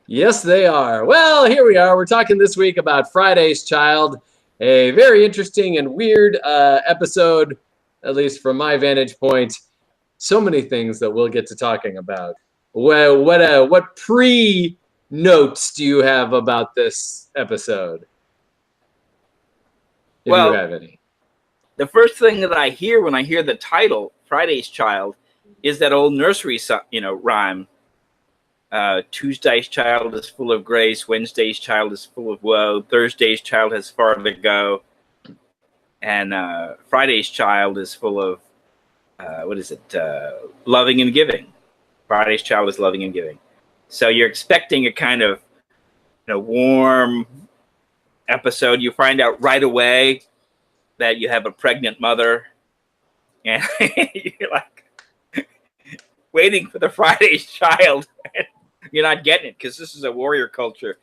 Yes, they are. Well, here we are. We're talking this week about Friday's Child, a very interesting and weird episode, at least from my vantage point. So many things that we'll get to talking about. Well, what pre notes do you have about this episode, if you Well, have any? the first thing that I hear when I hear the title, Friday's Child, is that old nursery, rhyme. Tuesday's child is full of grace. Wednesday's child is full of woe. Thursday's child has far to go. And Friday's child is full of, loving and giving. Friday's child is loving and giving. So you're expecting a kind of warm episode. You find out right away that you have a pregnant mother. And you're like waiting for the Friday's child. You're not getting it because this is a warrior culture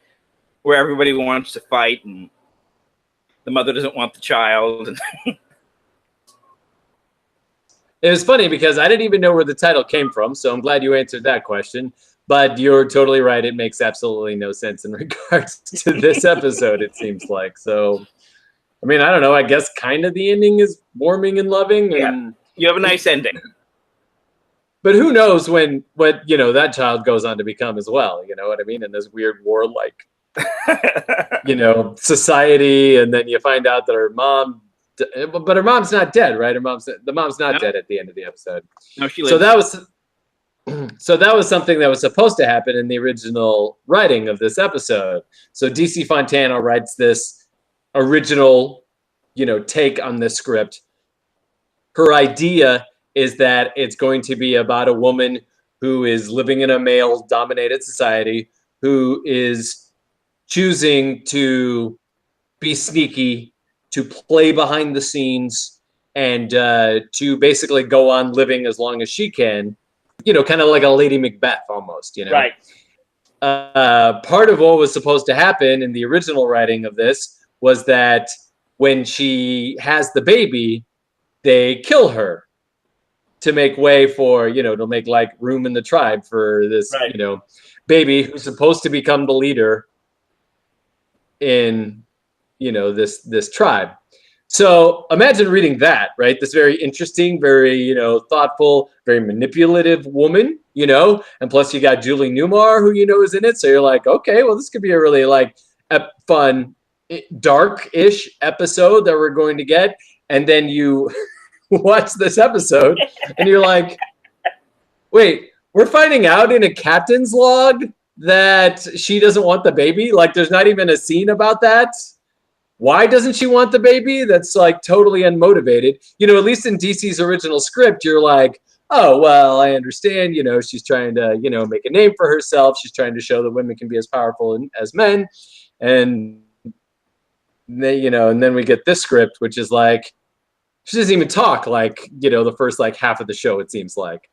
where everybody wants to fight and the mother doesn't want the child. It was funny because I didn't even know where the title came from, so I'm glad you answered that question. But you're totally right. It makes absolutely no sense in regards to this episode, it seems like. So, I mean, I don't know. I guess kind of the ending is warming and loving. And you have a nice ending. But who knows what that child goes on to become as well, you know what I mean? In this weird warlike, society, and then you find out that her mom's not dead, right? The mom's not dead at the end of the episode. No, she lives. So that was something that was supposed to happen in the original writing of this episode. So DC Fontana writes this original, take on this script. Her idea is that it's going to be about a woman who is living in a male-dominated society, who is choosing to be sneaky, to play behind the scenes, and to basically go on living as long as she can, kind of like a Lady Macbeth almost, Right. Part of what was supposed to happen in the original writing of this was that when she has the baby, they kill her to make way for, to make like room in the tribe for this, right. Baby who's supposed to become the leader in, this tribe. So imagine reading that, right? This very interesting, very, thoughtful, very manipulative woman, and plus you got Julie Newmar, who, is in it. So you're like, okay, well, this could be a really fun, dark-ish episode that we're going to get. And then you watch this episode and you're like, wait, we're finding out in a captain's log that she doesn't want the baby. Like, there's not even a scene about that. Why doesn't she want the baby? That's like totally unmotivated. At least in DC's original script, you're like, oh, well, I understand, she's trying to, make a name for herself. She's trying to show that women can be as powerful as men. And they, and then we get this script, which is like, she doesn't even talk like, the first half of the show, it seems like.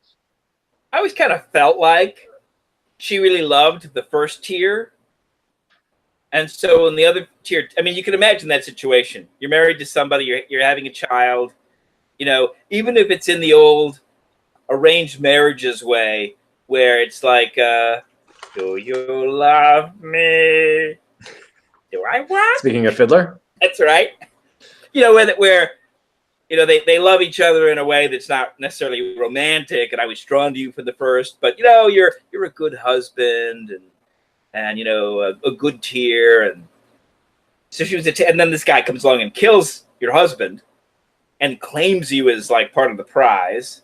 I always kind of felt like she really loved the first tier. And so in the other tier, I mean, you can imagine that situation. You're married to somebody, you're having a child, even if it's in the old arranged marriages way, where it's like, do you love me? Do I what? Speaking of Fiddler. That's right. Where they love each other in a way that's not necessarily romantic, and I was drawn to you for the first, but you're a good husband and a good tier, and so she was and then this guy comes along and kills your husband and claims you as like part of the prize.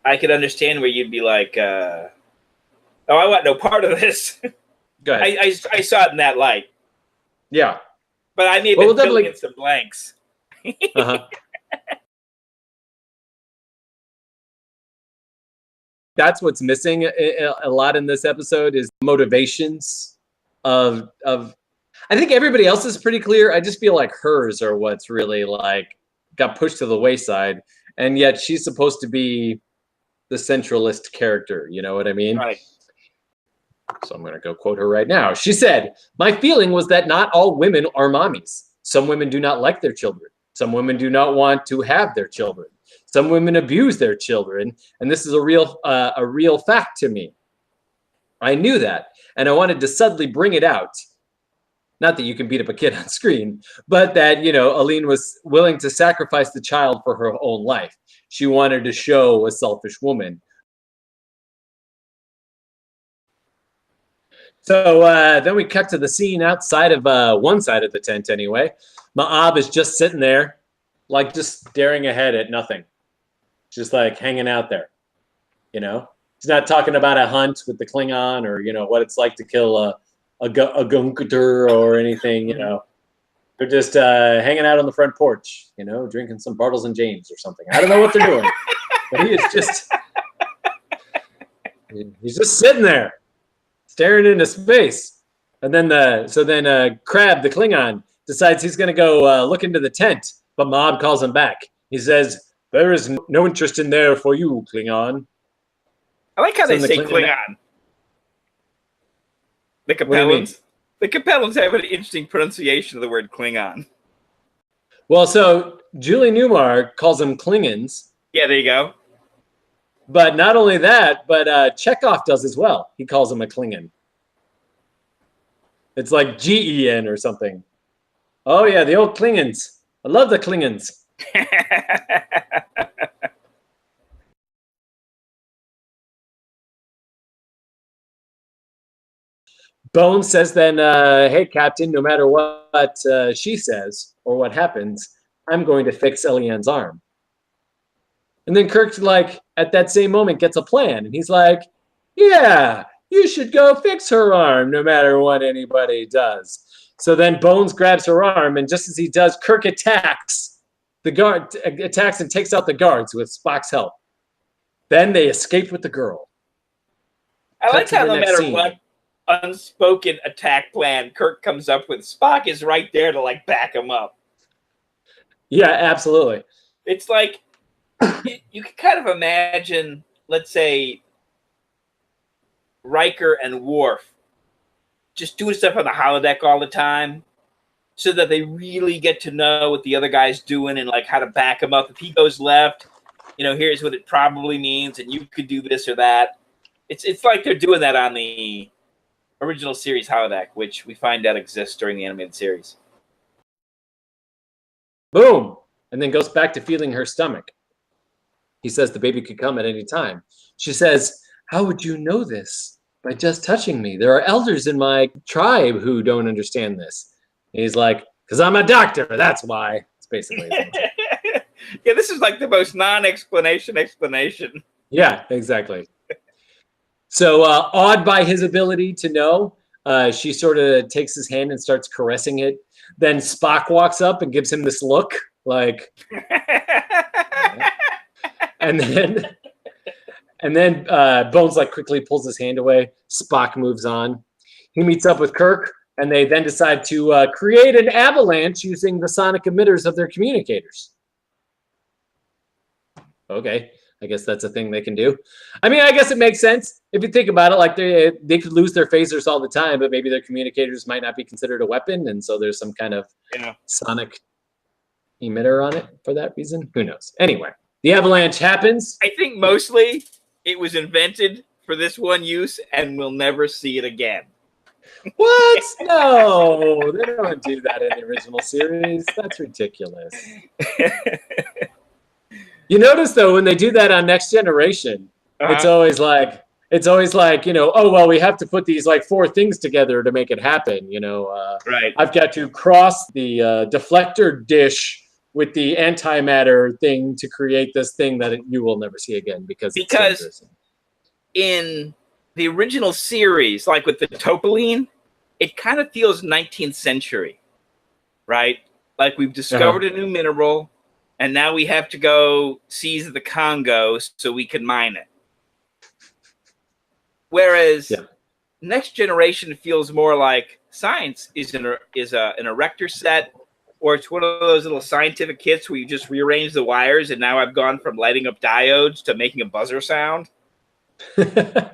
I could understand where you'd be like, oh, I want no part of this. Go ahead. I saw it in that light. Yeah. But I may have been filling in some blanks. Uh-huh. That's what's missing a lot in this episode is motivations of I think everybody else is pretty clear. I just feel like hers are what's really got pushed to the wayside, and yet she's supposed to be the centralist character, you know what I mean? Right. So I'm going to go quote her right now. She said, "My feeling was that not all women are mommies. Some women do not like their children. Some women do not want to have their children. Some women abuse their children, and this is a real fact to me." I knew that, and I wanted to subtly bring it out. Not that you can beat up a kid on screen, but that, Aline was willing to sacrifice the child for her own life. She wanted to show a selfish woman. So then we cut to the scene outside of one side of the tent anyway. Ma'ab is just sitting there, like just staring ahead at nothing. Just like hanging out there, He's not talking about a hunt with the Klingon or, what it's like to kill a gunkuter or anything, They're just hanging out on the front porch, drinking some Bartles and James or something. I don't know what they're doing, but he's just sitting there, staring into space. And then Crab, the Klingon, decides he's going to go look into the tent, but Ma'ab calls him back. He says, "There is no interest in there for you, Klingon." I like how they say Klingon. The Capellans. The Capellans have an interesting pronunciation of the word Klingon. Well, so Julie Newmar calls them Klingons. Yeah, there you go. But not only that, but Chekhov does as well. He calls him a Klingon. It's like Gen or something. Oh, yeah, the old Klingons. I love the Klingons. Bones says then, hey, Captain, no matter what she says or what happens, I'm going to fix Eliane's arm. And then Kirk, like, at that same moment, gets a plan. And he's like, yeah, you should go fix her arm no matter what anybody does. So then Bones grabs her arm, and just as he does, Kirk attacks and takes out the guards with Spock's help. Then they escape with the girl. I like how no matter what unspoken attack plan Kirk comes up with, Spock is right there to like back him up. Yeah, absolutely. It's like you can kind of imagine, let's say, Riker and Worf just doing stuff on the holodeck all the time so that they really get to know what the other guy's doing and like how to back him up. If he goes left, here's what it probably means, and you could do this or that. It's like they're doing that on the original series holodeck, which we find out exists during the animated series. Boom! And then goes back to feeling her stomach. He says the baby could come at any time. She says, how would you know this? By just touching me. There are elders in my tribe who don't understand this. And he's like, because I'm a doctor, that's why. It's basically yeah, this is like the most non-explanation explanation. Yeah, exactly. So awed by his ability to know, she sort of takes his hand and starts caressing it. Then Spock walks up and gives him this look, like, and then Bones like quickly pulls his hand away. Spock moves on. He meets up with Kirk, and they then decide to create an avalanche using the sonic emitters of their communicators. Okay. I guess that's a thing they can do. I mean, I guess it makes sense if you think about it. Like they could lose their phasers all the time, but maybe their communicators might not be considered a weapon, and so there's some kind of sonic emitter on it for that reason. Who knows? Anyway, the avalanche happens. I think mostly it was invented for this one use, and we'll never see it again. What? No, they don't do that in the original series. That's ridiculous. You notice though, when they do that on Next Generation, it's always like, oh, well, we have to put these like 4 things together to make it happen. Right. I've got to cross the deflector dish with the antimatter thing to create this thing that you will never see again because in the original series, like with the Topoline, it kind of feels 19th century, right? Like we've discovered a new mineral. And now we have to go seize the Congo so we can mine it. Whereas Next Generation feels more like science is an erector set, or it's one of those little scientific kits where you just rearrange the wires, and now I've gone from lighting up diodes to making a buzzer sound.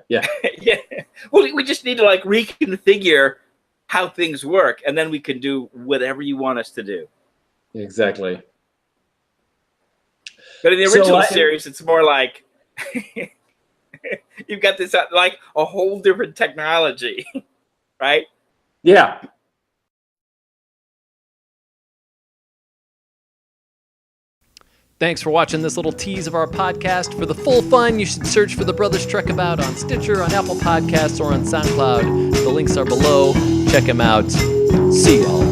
Yeah. Well, we just need to like reconfigure how things work, and then we can do whatever you want us to do. Exactly. But in the original series, it's more like You've got this like a whole different technology, right? Yeah. Thanks for watching this little tease of our podcast. For the full fun, you should search for The Brothers Trek About on Stitcher, on Apple Podcasts, or on SoundCloud. The links are below. Check them out. See y'all.